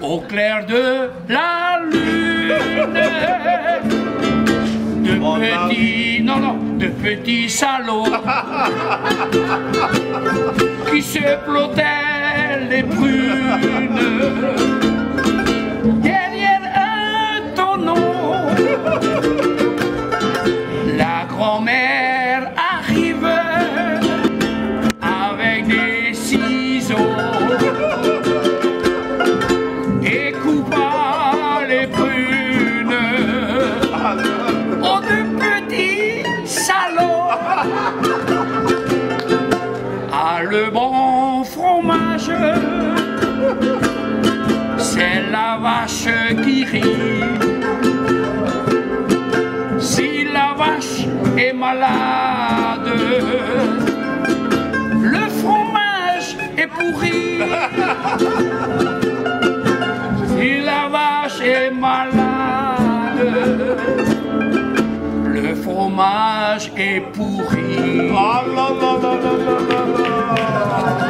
au clair de la lune, de petits salauds qui se plottaient les prunes derrière un tonneau. La grand-mère arrive avec des ciseaux et coupa les prunes aux deux petits salauds. Ah, le bon fromage, c'est la vache qui rit. Si la vache est malade, le fromage est pourri. Si la vache est malade, le fromage est pourri. Ah, là, là, là, là, là, là.